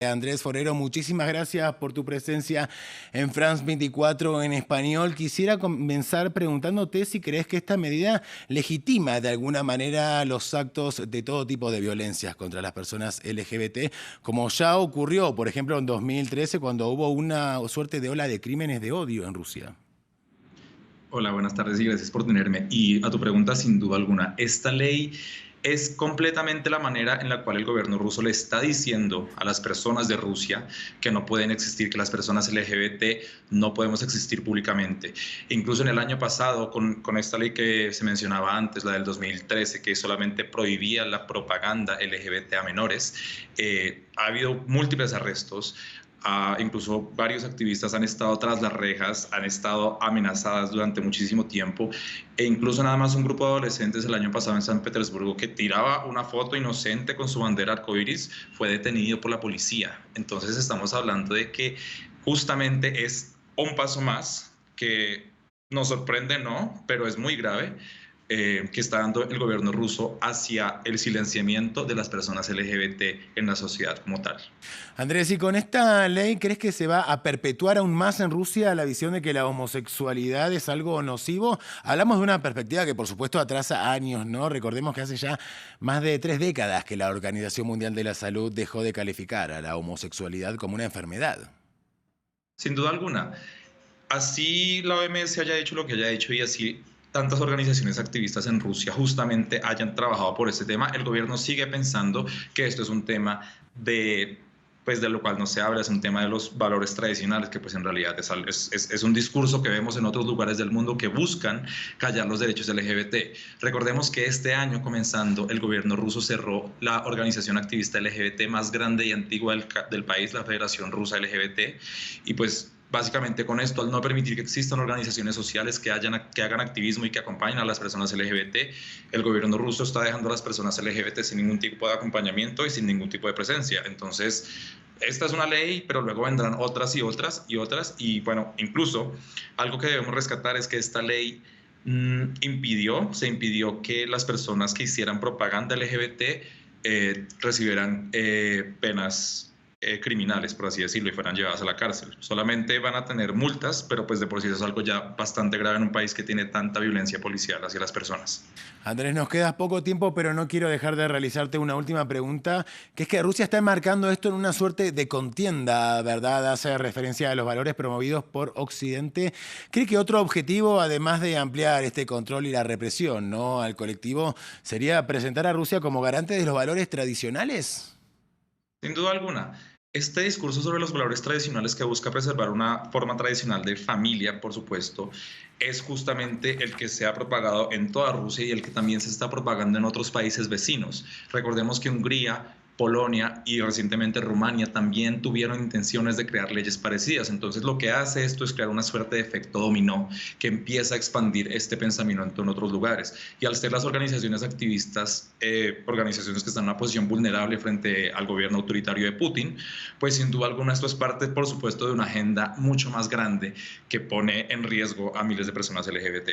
Andrés Forero, muchísimas gracias por tu presencia en France 24 en español. Quisiera comenzar preguntándote si crees que esta medida legitima de alguna manera los actos de todo tipo de violencias contra las personas LGBT, como ya ocurrió, por ejemplo, en 2013, cuando hubo una suerte de ola de crímenes de odio en Rusia. Hola, buenas tardes y gracias por tenerme. Y a tu pregunta, sin duda alguna, esta ley es completamente la manera en la cual el gobierno ruso le está diciendo a las personas de Rusia que no pueden existir, que las personas LGBT no podemos existir públicamente. Incluso en el año pasado, con esta ley que se mencionaba antes, la del 2013, que solamente prohibía la propaganda LGBT a menores, ha habido múltiples arrestos. Incluso varios activistas han estado tras las rejas, han estado amenazadas durante muchísimo tiempo e incluso nada más un grupo de adolescentes el año pasado en San Petersburgo que tiraba una foto inocente con su bandera arcoíris fue detenido por la policía. Entonces estamos hablando de que justamente es un paso más que nos sorprende, ¿no? Pero es muy grave. Que está dando el gobierno ruso hacia el silenciamiento de las personas LGBT en la sociedad como tal. Andrés, ¿y con esta ley crees que se va a perpetuar aún más en Rusia la visión de que la homosexualidad es algo nocivo? Hablamos de una perspectiva que por supuesto atrasa años, ¿no? Recordemos que hace ya más de 3 décadas que la Organización Mundial de la Salud dejó de calificar a la homosexualidad como una enfermedad. Sin duda alguna, así la OMS haya hecho lo que haya hecho y así tantas organizaciones activistas en Rusia justamente hayan trabajado por este tema, el gobierno sigue pensando que esto es un tema pues de lo cual no se habla, es un tema de los valores tradicionales, que pues en realidad es un discurso que vemos en otros lugares del mundo que buscan callar los derechos LGBT. Recordemos que este año comenzando, el gobierno ruso cerró la organización activista LGBT más grande y antigua del país, la Federación Rusa LGBT, y pues básicamente con esto, al no permitir que existan organizaciones sociales que hagan activismo y que acompañen a las personas LGBT, el gobierno ruso está dejando a las personas LGBT sin ningún tipo de acompañamiento y sin ningún tipo de presencia. Entonces, esta es una ley, pero luego vendrán otras y otras y otras. Y bueno, incluso algo que debemos rescatar es que esta ley se impidió que las personas que hicieran propaganda LGBT recibieran penas criminales, por así decirlo, y fueran llevadas a la cárcel. Solamente van a tener multas, pero pues de por sí eso es algo ya bastante grave en un país que tiene tanta violencia policial hacia las personas. Andrés, nos queda poco tiempo, pero no quiero dejar de realizarte una última pregunta, que es que Rusia está enmarcando esto en una suerte de contienda, ¿verdad? Hace referencia a los valores promovidos por Occidente. ¿Cree que otro objetivo, además de ampliar este control y la represión, ¿no?, al colectivo, sería presentar a Rusia como garante de los valores tradicionales? Sin duda alguna, este discurso sobre los valores tradicionales que busca preservar una forma tradicional de familia, por supuesto, es justamente el que se ha propagado en toda Rusia y el que también se está propagando en otros países vecinos. Recordemos que Hungría, Polonia y recientemente Rumania también tuvieron intenciones de crear leyes parecidas. Entonces lo que hace esto es crear una suerte de efecto dominó que empieza a expandir este pensamiento en otros lugares. Y al ser las organizaciones activistas, organizaciones que están en una posición vulnerable frente al gobierno autoritario de Putin, pues sin duda alguna esto es parte, por supuesto, de una agenda mucho más grande que pone en riesgo a miles de personas LGBT.